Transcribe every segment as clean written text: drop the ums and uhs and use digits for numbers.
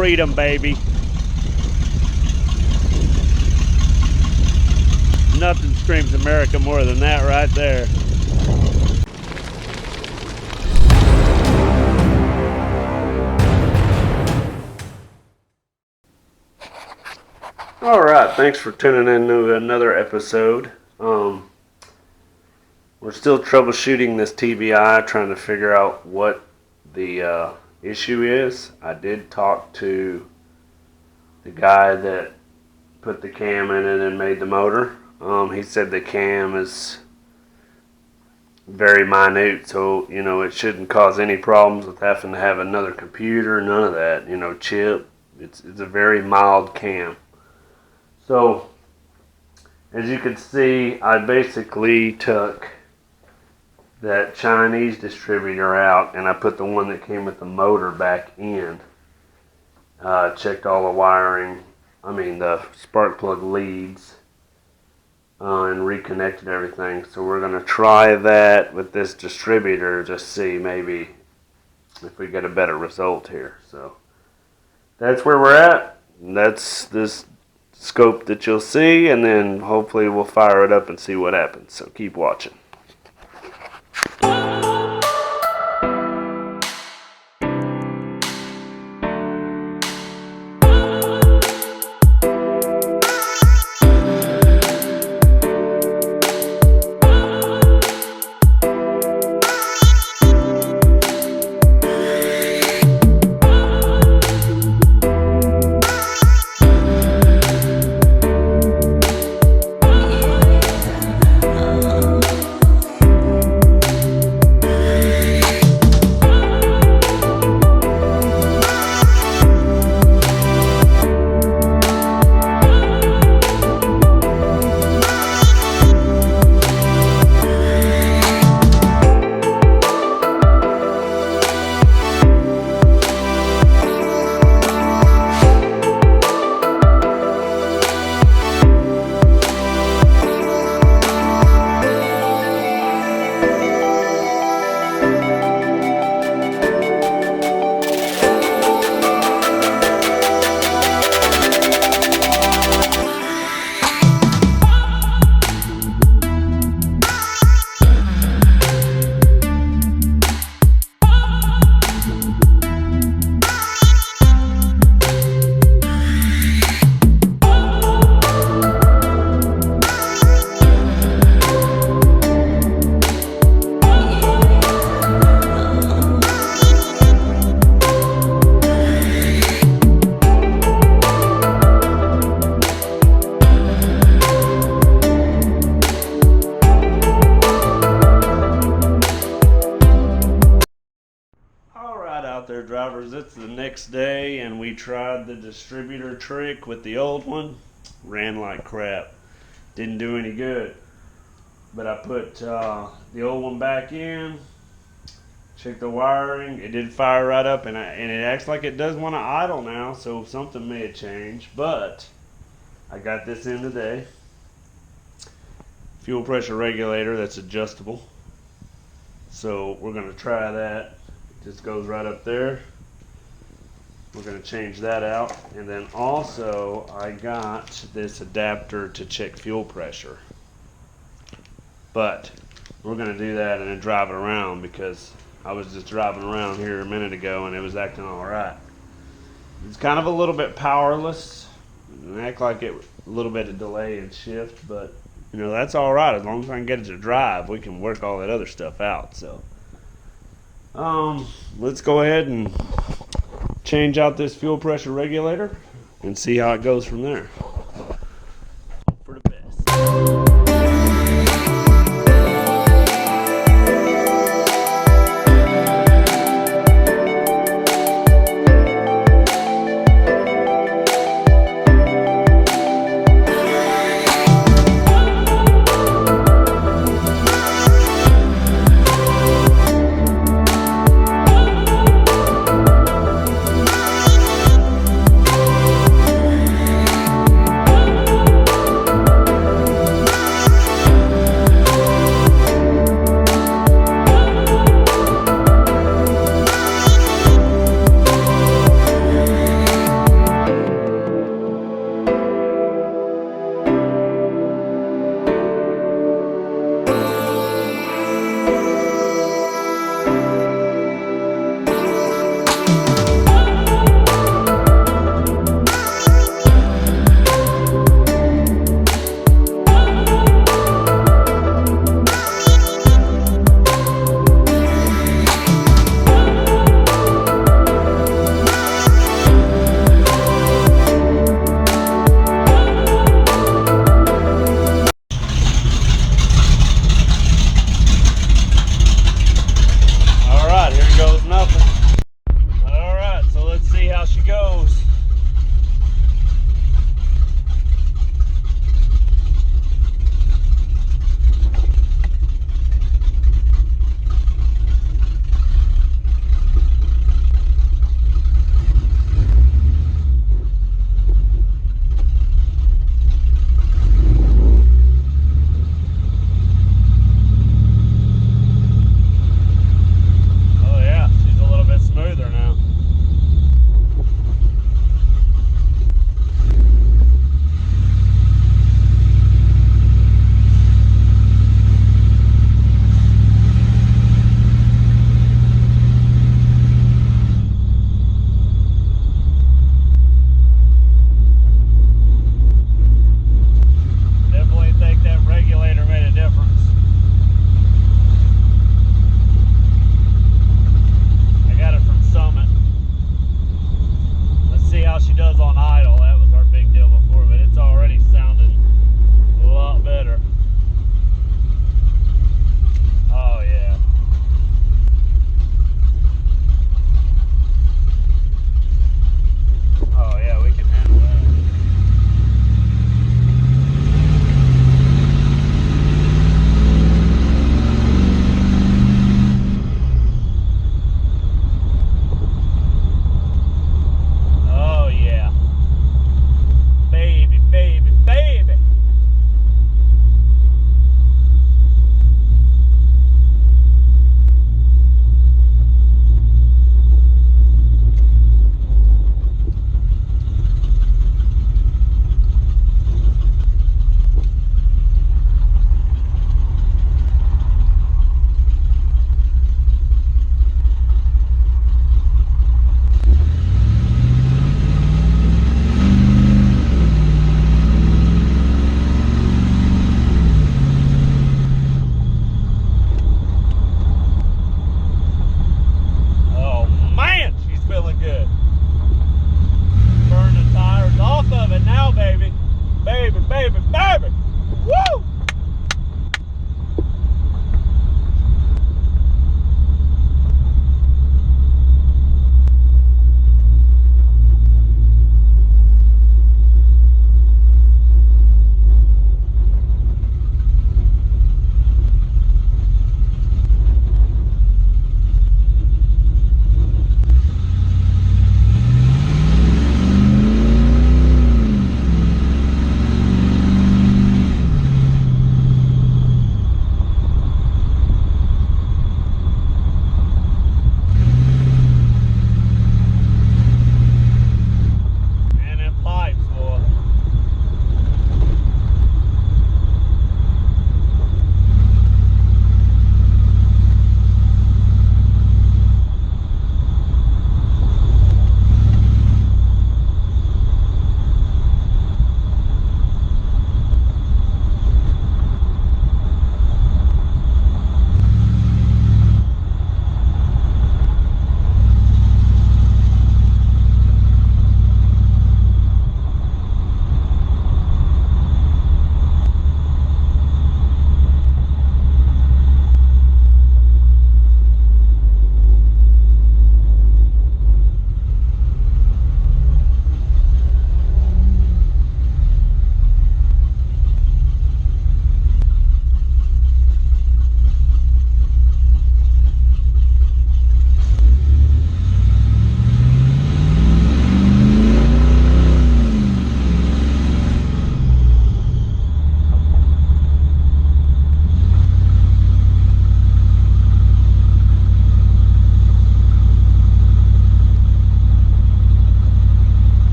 freedom, baby. Nothing screams America more than that right there. Alright, thanks for tuning in to another episode. We're still troubleshooting this TBI, trying to figure out what the issue is. I did talk to the guy that put the cam in it and made the motor. He said the cam is very minute, so it shouldn't cause any problems with having to have another computer, none of that, chip. It's a very mild cam. So as you can see, I basically took that Chinese distributor out and I put the one that came with the motor back in. Checked all the wiring, the spark plug leads, and reconnected everything. So we're going to try that with this distributor, just see maybe if we get a better result here. So that's where we're at. That's this scope that you'll see, and then hopefully we'll fire it up and see what happens. So keep watching. There, drivers, it's the next day and we tried the distributor trick with the old one. Ran like crap, didn't do any good, but I put the old one back in, checked the wiring, it did fire right up, and it acts like it does want to idle now, so something may have changed. But I got this in today. Fuel pressure regulator that's adjustable, so we're going to try that. Just goes right up there. We're going to change that out. And then also I got this adapter to check fuel pressure. But we're going to do that and then drive it around, because I was just driving around here a minute ago and it was acting alright. It's kind of a little bit powerless and act like it a little bit of delay and shift, but that's alright. As long as I can get it to drive, we can work all that other stuff out. So let's go ahead and change out this fuel pressure regulator and see how it goes from there. Hope for the best.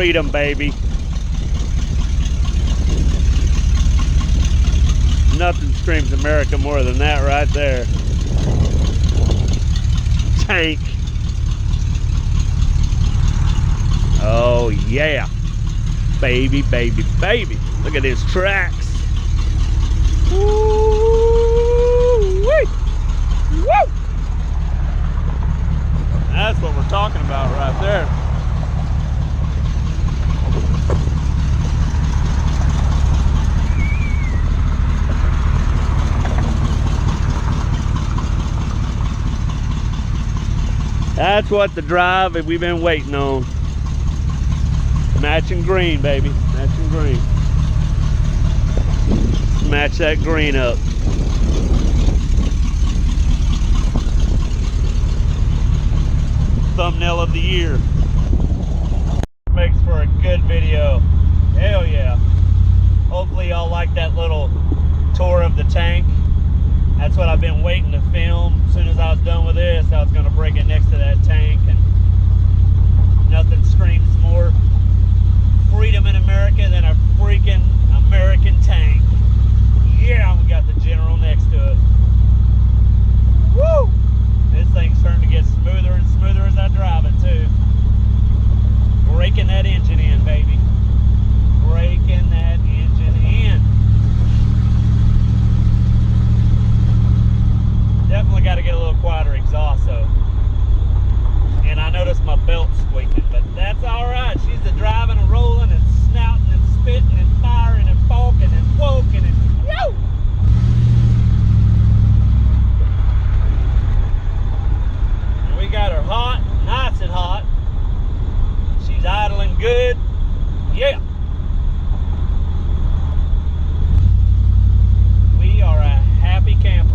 freedom, baby. Nothing screams America more than that right there. Tank. Oh yeah. Baby, baby, baby. Look at his tracks. Woo-wee. Woo! That's what we're talking about right there. That's what the drive that we've been waiting on. Matching green, baby. Matching green. Match that green up. Thumbnail of the year. Makes for a good video. Hell yeah. Hopefully y'all like that little tour of the tank. That's what I've been waiting to film. As soon as I was done with this, I was going to bring it next to that tank, and nothing screams more freedom in America than a freaking American tank. Yeah, we got the General next to it. Woo! This thing's starting to get smoother and smoother as I drive it too. Breaking that engine in, baby. Breaking that engine in. Definitely got to get a little quieter exhaust though. And I noticed my belt squeaking, but that's alright. She's the driving and rolling and snouting and spitting and firing and balking and woking and whoa! And we got her hot, nice and hot. She's idling good. Yeah. We are a happy camper.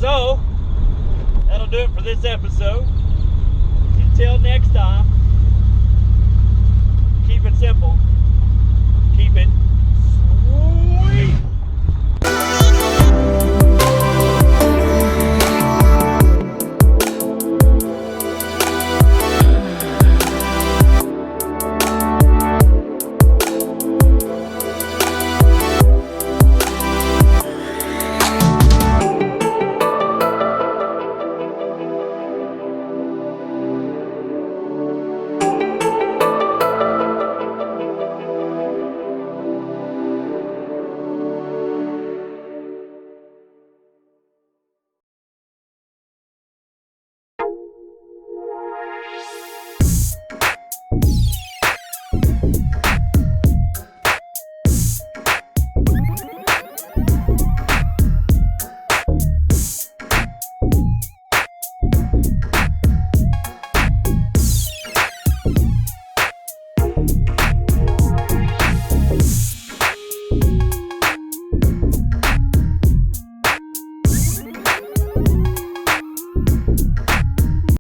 So, that'll do it for this episode. Until next time,